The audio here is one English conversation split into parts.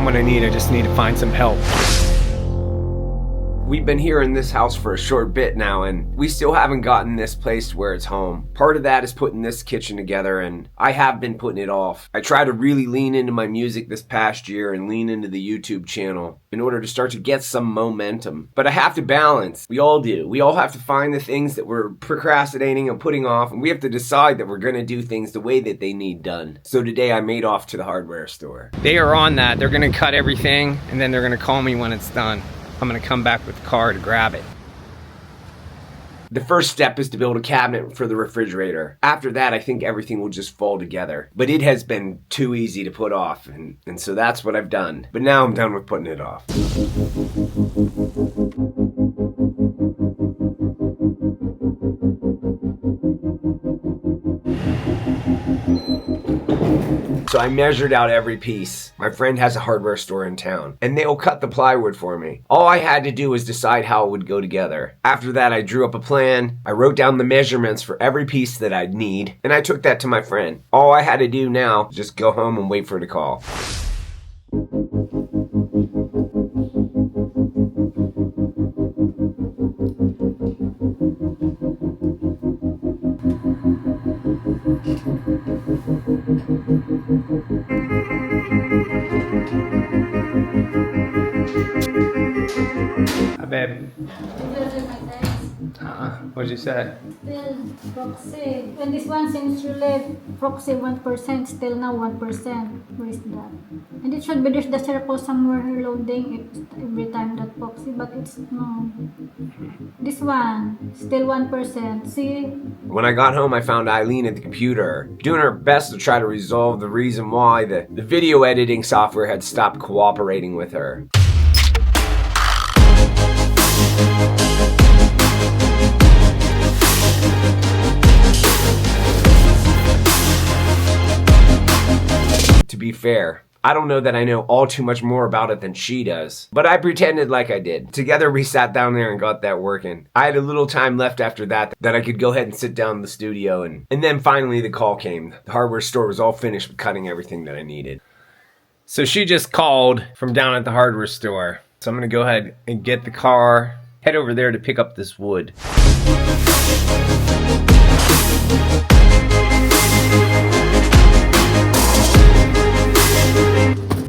what I need. I just need to find some help. We've been here in this house for a short bit now, and we still haven't gotten this place where it's home. Part of that is putting this kitchen together, and I have been putting it off. I try to really lean into my music this past year and lean into the YouTube channel in order to start to get some momentum. But I have to balance. We all do. We all have to find the things that we're procrastinating and putting off, and we have to decide that we're going to do things the way that they need done. So today I made off to the hardware store. They are on that. They're going to cut everything, and then they're going to call me when it's done. I'm gonna come back with the car to grab it. The first step is to build a cabinet for the refrigerator. After that, I think everything will just fall together. But it has been too easy to put off, and so that's what I've done. But now I'm done with putting it off. So I measured out every piece. My friend has a hardware store in town, and they'll cut the plywood for me. All I had to do was decide how it would go together. After that, I drew up a plan. I wrote down the measurements for every piece that I'd need, and I took that to my friend. All I had to do now was just go home and wait for her to call. Hi, babe. What'd you say? Still proxy. And this one seems to live proxy 1%, still now 1%. Where is that? And it should be there's the circle somewhere here loading every time that proxy, but it's no. This one, still 1%. See? When I got home, I found Aileen at the computer, doing her best to try to resolve the reason why the video editing software had stopped cooperating with her. To be fair, I don't know that I know all too much more about it than she does, but I pretended like I did. Together we sat down there and got that working. I had a little time left after that I could go ahead and sit down in the studio, and then finally the call came. The hardware store was all finished with cutting everything that I needed. So she just called from down at the hardware store. So I'm gonna go ahead and get the car, head over there to pick up this wood.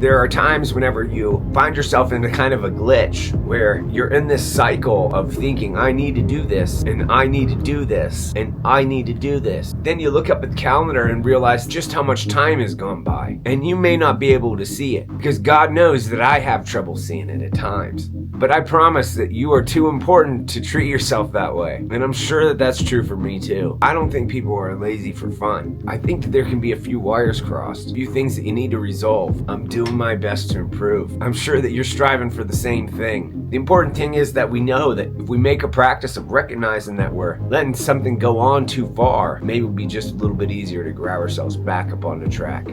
There are times whenever you find yourself in a kind of a glitch where you're in this cycle of thinking, I need to do this, and I need to do this, and I need to do this. Then you look up at the calendar and realize just how much time has gone by. And you may not be able to see it, because God knows that I have trouble seeing it at times. But I promise that you are too important to treat yourself that way. And I'm sure that that's true for me too. I don't think people are lazy for fun. I think that there can be a few wires crossed, a few things that you need to resolve. I'm doing my best to improve. I'm sure that you're striving for the same thing. The important thing is that we know that if we make a practice of recognizing that we're letting something go on too far, maybe it'll be just a little bit easier to grab ourselves back up on the track.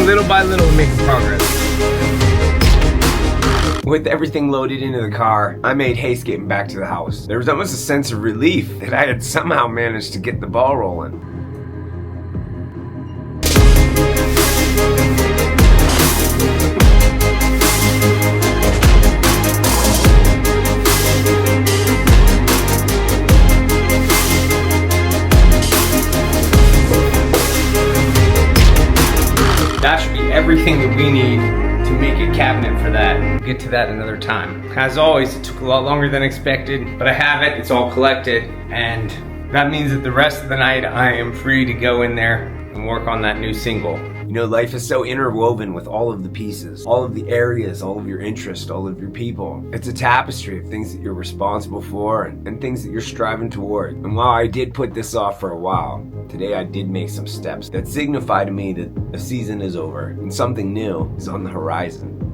Little by little, making progress. With everything loaded into the car, I made haste getting back to the house. There was almost a sense of relief that I had somehow managed to get the ball rolling. That should be everything that we need to make a cabinet for that. We'll get to that another time. As always, it took a lot longer than expected, but I have it, it's all collected, and that means that the rest of the night I am free to go in there and work on that new single. You know, life is so interwoven with all of the pieces, all of the areas, all of your interests, all of your people. It's a tapestry of things that you're responsible for and things that you're striving toward. And while I did put this off for a while, today I did make some steps that signify to me that a season is over and something new is on the horizon.